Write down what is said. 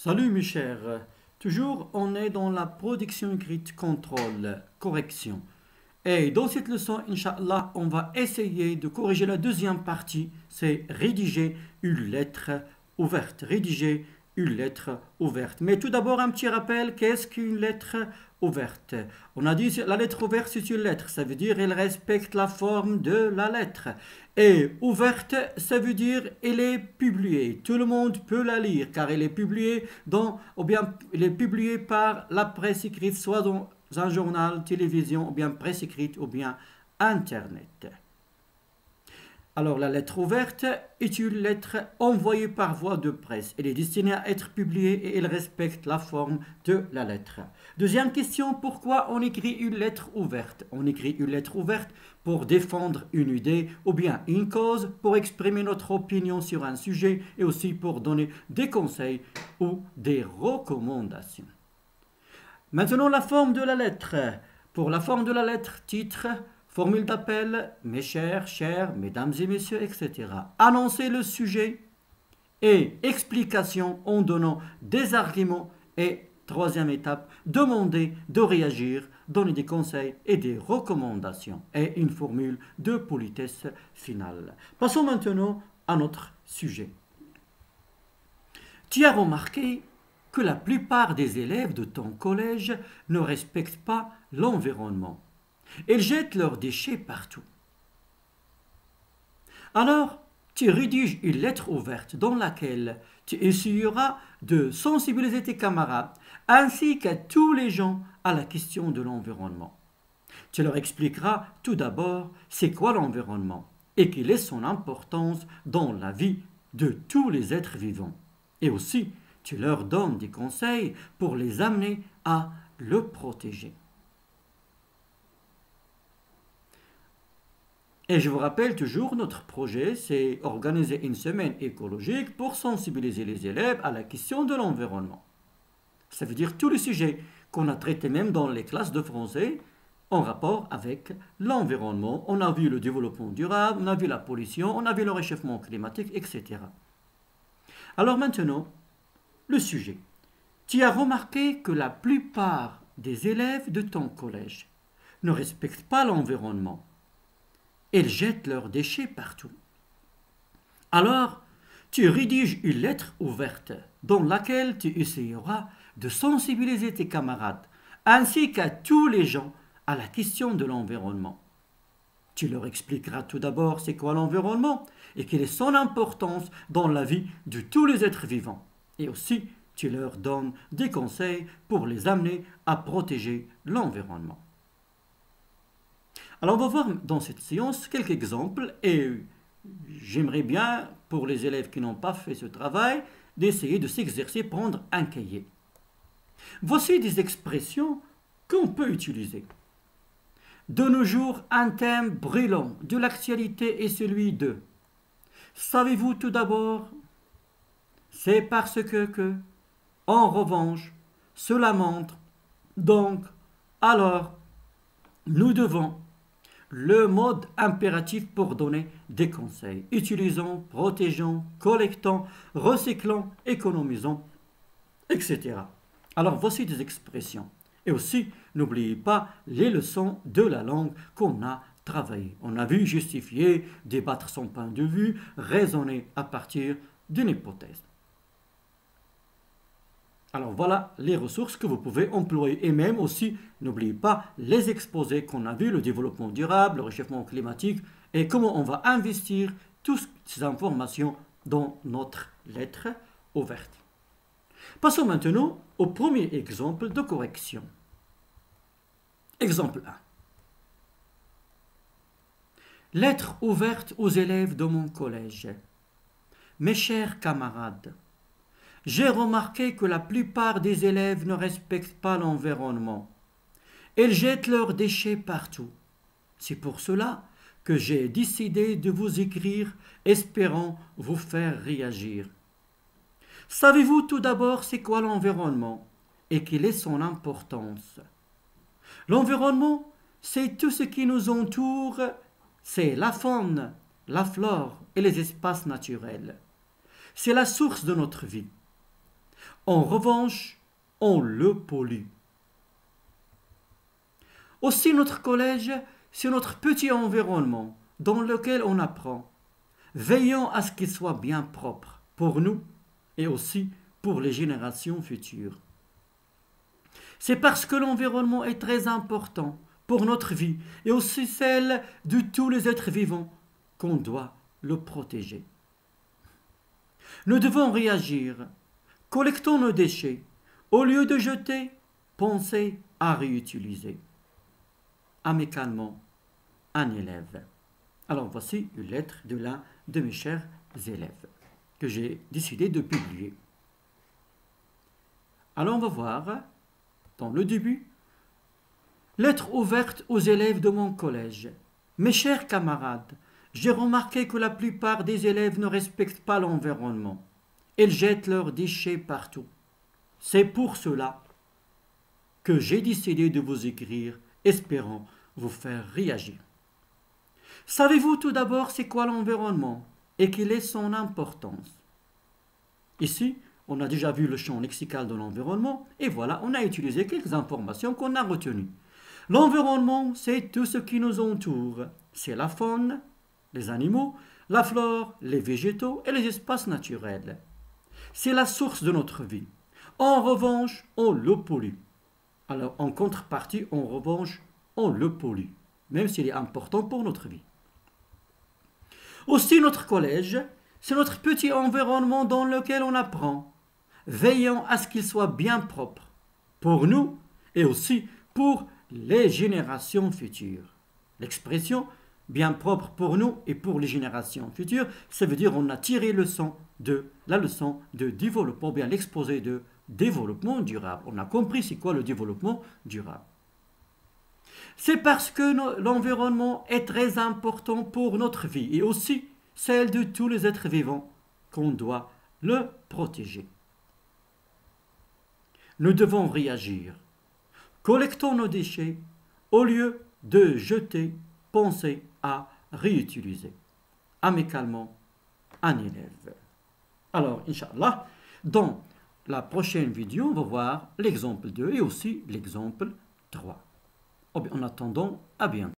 Salut mes chers, toujours on est dans la production écrite, contrôle, correction. Et dans cette leçon, Inch'Allah, on va essayer de corriger la deuxième partie, c'est rédiger une lettre ouverte. Rédiger une lettre ouverte. Mais tout d'abord, un petit rappel, qu'est-ce qu'une lettre ouverte? On a dit la lettre ouverte, c'est une lettre, ça veut dire elle respecte la forme de la lettre. Et ouverte, ça veut dire elle est publiée. Tout le monde peut la lire car elle est publiée ou bien elle est publiée par la presse écrite, soit dans un journal, télévision, ou bien presse écrite, ou bien Internet. Alors la lettre ouverte est une lettre envoyée par voie de presse. Elle est destinée à être publiée et elle respecte la forme de la lettre. Deuxième question, pourquoi on écrit une lettre ouverte? On écrit une lettre ouverte pour défendre une idée ou bien une cause, pour exprimer notre opinion sur un sujet et aussi pour donner des conseils ou des recommandations. Maintenant la forme de la lettre. Pour la forme de la lettre, titre, formule d'appel, mes chers, mesdames et messieurs, etc. Annoncer le sujet et explication en donnant des arguments et troisième étape, demander de réagir, donner des conseils et des recommandations et une formule de politesse finale. Passons maintenant à notre sujet. Tu as remarqué que la plupart des élèves de ton collège ne respectent pas l'environnement. Ils jettent leurs déchets partout. Alors, tu rédiges une lettre ouverte dans laquelle tu essayeras de sensibiliser tes camarades ainsi qu'à tous les gens à la question de l'environnement. Tu leur expliqueras tout d'abord c'est quoi l'environnement et quelle est son importance dans la vie de tous les êtres vivants. Et aussi, tu leur donnes des conseils pour les amener à le protéger. Et je vous rappelle toujours, notre projet, c'est organiser une semaine écologique pour sensibiliser les élèves à la question de l'environnement. Ça veut dire tous les sujets qu'on a traités même dans les classes de français en rapport avec l'environnement. On a vu le développement durable, on a vu la pollution, on a vu le réchauffement climatique, etc. Alors maintenant, le sujet. Tu as remarqué que la plupart des élèves de ton collège ne respectent pas l'environnement. Ils jettent leurs déchets partout. Alors, tu rédiges une lettre ouverte dans laquelle tu essayeras de sensibiliser tes camarades ainsi qu'à tous les gens à la question de l'environnement. Tu leur expliqueras tout d'abord c'est quoi l'environnement et quelle est son importance dans la vie de tous les êtres vivants. Et aussi, tu leur donnes des conseils pour les amener à protéger l'environnement. Alors on va voir dans cette séance quelques exemples et j'aimerais bien, pour les élèves qui n'ont pas fait ce travail, d'essayer de s'exercer, prendre un cahier. Voici des expressions qu'on peut utiliser. De nos jours, un thème brûlant de l'actualité est celui de. Savez-vous tout d'abord? C'est parce que, en revanche, cela montre, donc, alors, nous devons. Le mode impératif pour donner des conseils. Utilisons, protégeons, collectons, recyclons, économisons, etc. Alors voici des expressions. Et aussi, n'oubliez pas les leçons de la langue qu'on a travaillées. On a vu justifier, débattre son point de vue, raisonner à partir d'une hypothèse. Alors voilà les ressources que vous pouvez employer et même aussi, n'oubliez pas les exposés qu'on a vu, le développement durable, le réchauffement climatique et comment on va investir toutes ces informations dans notre lettre ouverte. Passons maintenant au premier exemple de correction. Exemple 1. Lettre ouverte aux élèves de mon collège. Mes chers camarades, j'ai remarqué que la plupart des élèves ne respectent pas l'environnement. Ils jettent leurs déchets partout. C'est pour cela que j'ai décidé de vous écrire, espérant vous faire réagir. Savez-vous tout d'abord c'est quoi l'environnement et quelle est son importance? L'environnement, c'est tout ce qui nous entoure, c'est la faune, la flore et les espaces naturels. C'est la source de notre vie. En revanche, on le pollue. Aussi, notre collège, c'est notre petit environnement dans lequel on apprend. Veillons à ce qu'il soit bien propre pour nous et aussi pour les générations futures. C'est parce que l'environnement est très important pour notre vie et aussi celle de tous les êtres vivants qu'on doit le protéger. Nous devons réagir. Collectons nos déchets. Au lieu de jeter, pensez à réutiliser. Amicalement, un élève. Alors voici une lettre de l'un de mes chers élèves que j'ai décidé de publier. Alors on va voir dans le début. Lettre ouverte aux élèves de mon collège. Mes chers camarades, j'ai remarqué que la plupart des élèves ne respectent pas l'environnement. Ils jettent leurs déchets partout. C'est pour cela que j'ai décidé de vous écrire, espérant vous faire réagir. Savez-vous tout d'abord c'est quoi l'environnement et quelle est son importance? Ici, on a déjà vu le champ lexical de l'environnement et voilà, on a utilisé quelques informations qu'on a retenues. L'environnement, c'est tout ce qui nous entoure. C'est la faune, les animaux, la flore, les végétaux et les espaces naturels. C'est la source de notre vie. En revanche, on le pollue. Alors, en contrepartie, en revanche, on le pollue, même s'il est important pour notre vie. Aussi, notre collège, c'est notre petit environnement dans lequel on apprend. Veillons à ce qu'il soit bien propre, pour nous et aussi pour les générations futures. L'expression bien propre pour nous et pour les générations futures, ça veut dire on a tiré la leçon de développement, bien l'exposé de développement durable. On a compris c'est quoi le développement durable. C'est parce que l'environnement est très important pour notre vie et aussi celle de tous les êtres vivants qu'on doit le protéger. Nous devons réagir. Collectons nos déchets. Au lieu de jeter, pensez à réutiliser. Amicalement, un élève. Alors, Inch'Allah, dans la prochaine vidéo, on va voir l'exemple 2 et aussi l'exemple 3. En attendant, à bientôt.